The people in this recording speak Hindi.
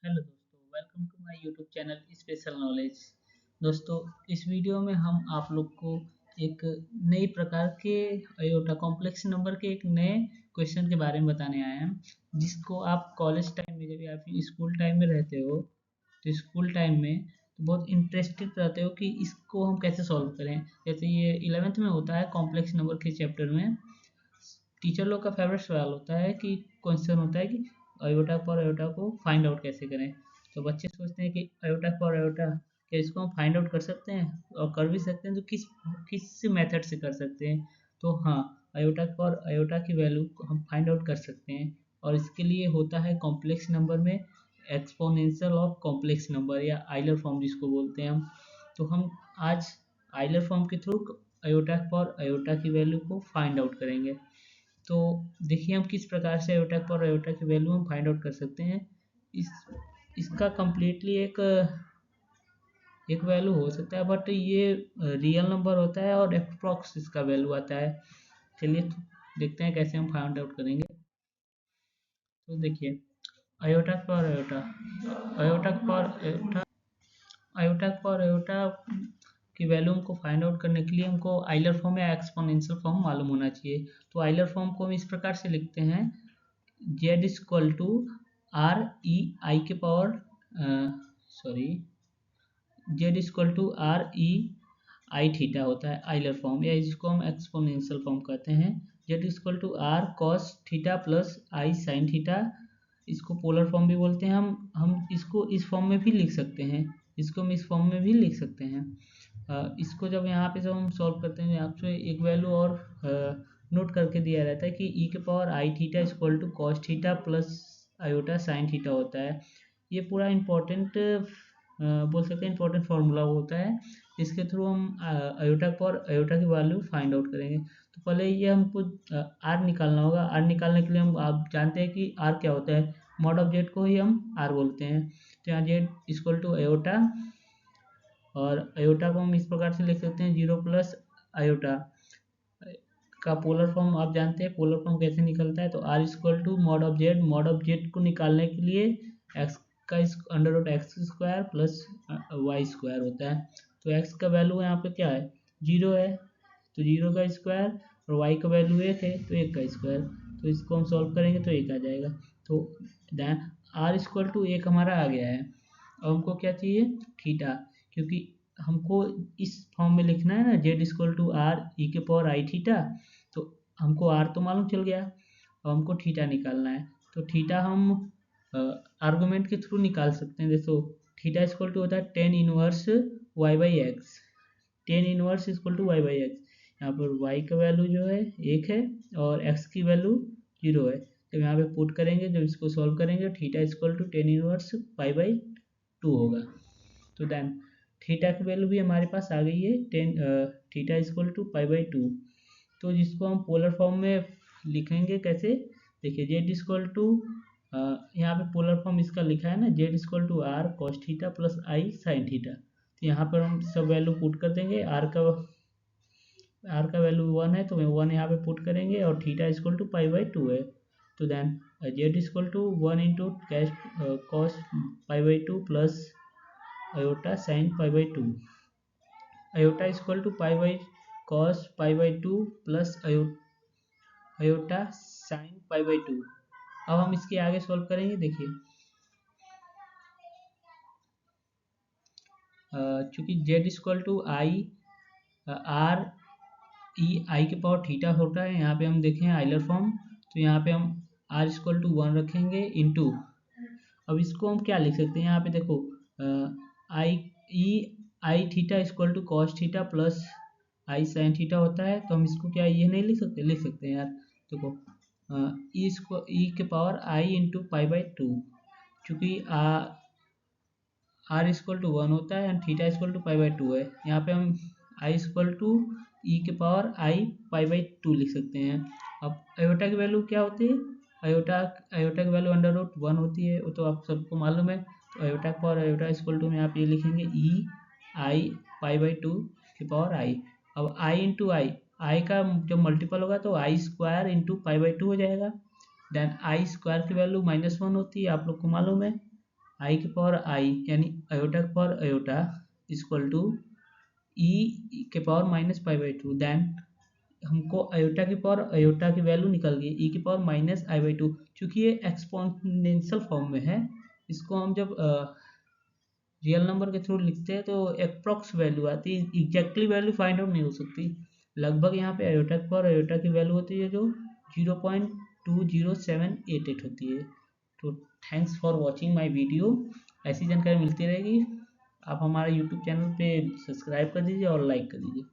हेलो दोस्तों, welcome to my YouTube channel special knowledge. दोस्तों, इस वीडियो में हम आप लोग को एक नई प्रकार के अयोटा कॉम्प्लेक्स नंबर के एक नए क्वेश्चन के बारे में बताने आए हैं, जिसको आप कॉलेज टाइम में जब आप स्कूल टाइम में रहते हो तो स्कूल टाइम में तो बहुत इंटरेस्टेड रहते हो कि इसको हम कैसे सॉल्व करें। जैसे ये 11th में होता है कॉम्प्लेक्स नंबर के चैप्टर में। टीचर लोग का फेवरेट सवाल होता है कि क्वेश्चन होता है कि अयोटा फॉर अयोटा को फाइंड आउट कैसे करें। तो बच्चे सोचते हैं कि अयोटा फॉर अयोटा क्या इसको हम फाइंड आउट कर सकते हैं, और कर भी सकते हैं तो किस किस मेथड से कर सकते हैं। तो हाँ, अयोटा फॉर अयोटा की वैल्यू को हम फाइंड आउट कर सकते हैं, और इसके लिए होता है कॉम्प्लेक्स नंबर में एक्सपोनेंशियल ऑफ कॉम्प्लेक्स नंबर या आइलर फॉर्म जिसको बोलते हैं हम। तो हम आज आइलर फॉर्म के थ्रू अयोटा फॉर अयोटा की वैल्यू को फाइंड आउट करेंगे। तो देखिए हम किस प्रकार से अयोटा पर अयोटा की वैल्यू हम फाइंड आउट कर सकते हैं। इस इसका कम्प्लीटली एक एक वैल्यू हो सकता है, बट ये रियल नंबर होता है और अप्रॉक्स इसका वैल्यू आता है। चलिए देखते हैं कैसे हम फाइंड आउट करेंगे। तो देखिए अयोटा पर अयोटा अयोटा पर अयोटा अयोटा पर अयोटा की वैल्यू हमको फाइंड आउट करने के लिए हमको आइलर फॉर्म या एक्सपोनेंशियल फॉर्म मालूम होना चाहिए। तो आइलर फॉर्म को हम इस प्रकार से लिखते हैं, Z equal to R E I के power sorry Z equal to R E I theta होता है आइलर फॉर्म, या इसको हम एक्सपोनेंशियल फॉर्म कहते हैं। Z equal to R cos theta plus I sine theta, इसको पोलर फॉर्म भी बोलते हैं। हम इसको इस फॉर्म में भी लिख सकते हैं, इसको हम इस फॉर्म में भी लिख सकते हैं। इसको जब यहाँ पे जब हम सॉल्व करते हैं, यहाँ पे एक वैल्यू और नोट करके दिया रहता है कि ई के power I theta equal to cos theta plus iota sine theta होता है। ये पूरा इम्पोर्टेंट बोल सकते हैं, इम्पोर्टेंट फार्मूला होता है। इसके थ्रू हम अयोटा पर अयोटा की वैल्यू फाइंड आउट करेंगे। तो पहले ये हमको आर निकालना होगा। आर निकालने के लिए हम आप जानते हैं कि आर क्या होता है, मॉड ऑफ जेड को ही हम आर बोलते हैं। तो यहाँ जेड इक्वल टू अयोटा, और अयोटा को हम इस प्रकार से लिख सकते हैं, जीरो प्लस अयोटा का पोलर फॉर्म आप जानते हैं। पोलर फॉर्म कैसे निकलता है, तो R equal to mod of Z को निकालने के लिए एक्स का under root X square plus Y square होता है। तो एक्स का वैल्यू यहाँ पे क्या है, जीरो है, तो जीरो का स्क्वायर, और वाई का वैल्यू एक है तो एक का स्क्वायर। तो इसको हम सॉल्व करेंगे तो एक आ जाएगा। तो देन आर इक्वल टू एक हमारा आ गया है। अब हमको क्या चाहिए, थीटा, क्योंकि हमको इस फॉर्म में लिखना है ना, Z equal to R E के पावर आई थीटा। तो हमको आर तो मालूम चल गया, अब हमको थीटा निकालना है। तो थीटा हम आर्गूमेंट के थ्रू निकाल सकते हैं। देखो थीटा इक्वल टू होता है tan inverse Y by X, tan inverse equal to Y by X. यहाँ पर वाई का वैल्यू जो है एक है और एक्स की वैल्यू जीरो है। जब यहाँ पे पुट करेंगे, जब इसको सॉल्व करेंगे, theta equal to tan inverse pi by two होगा। तो देन थीटा की वैल्यू भी हमारे पास आ गई है, tan theta equal to pi by two. तो जिसको हम पोलर फॉर्म में लिखेंगे कैसे, देखिए जेड इक्वल टू यहाँ पे पोलर फॉर्म इसका लिखा है ना, Z equal to R cos theta plus I sine theta. तो यहाँ पर हम सब वैल्यू पुट कर देंगे। आर का वैल्यू वन है तो वन यहाँ पे पुट करेंगे, और theta equal to pi by two है। तो then Z equal to one into cash cos pi by two plus iota sine pi by two, iota equal to pi by cos pi by two plus iota sine pi by two. अब हम इसके आगे सॉल्व करेंगे। देखिए चूंकि Z equal to I R E I के पावर थीटा होता है, यहाँ पे हम देखें आइलर फॉर्म, तो यहाँ पे हम आर इक्वल टू वन रखेंगे इंटू, अब इसको हम क्या लिख सकते हैं, यहाँ पे देखो I E I theta equal to cos theta plus I sine theta होता है। तो हम इसको क्या ये नहीं लिख सकते हैं यार। देखो ई इसको ई के power I into pi by two, चूँकि आर इक्वल टू वन होता है and theta equal to pi by two है। यहाँ पे हम आई इक्वल टू ई के power I pi by two लिख सकते हैं। अब अयोटा की वैल्यू क्या होती है, अयोटा अयोटा की वैल्यू अंडर रूट वन होती है, वो तो आप सबको मालूम है। तो अयोटा के पावर अयोटा इक्वल टू में आप ये लिखेंगे E I pi by two के पावर आई। अब आई इंटू आई का जब मल्टीपल होगा तो I square into pi by two हो जाएगा। देन आई स्क्वायर की वैल्यू माइनस वन होती है, आप लोग को मालूम है। आई के पावर आई यानी आयोटा के power iota equal to E के power minus pi by two. Then हमको आयोटा की पावर आयोटा की वैल्यू निकल गई ई की power minus I by two. चूँकि ये एक्सपोनेंशियल फॉर्म में है, इसको हम जब रियल नंबर के थ्रू लिखते हैं तो अप्रॉक्स वैल्यू आती है, एग्जैक्टली वैल्यू फाइंड आउट नहीं हो सकती। लगभग यहाँ पे आयोटा के पावर आयोटा की वैल्यू होती है जो 0.20788 होती है। तो thanks for watching my video. ऐसी जानकारी मिलती रहेगी। आप हमारे यूट्यूब चैनल पे सब्सक्राइब कर दीजिए और लाइक कर दीजिए।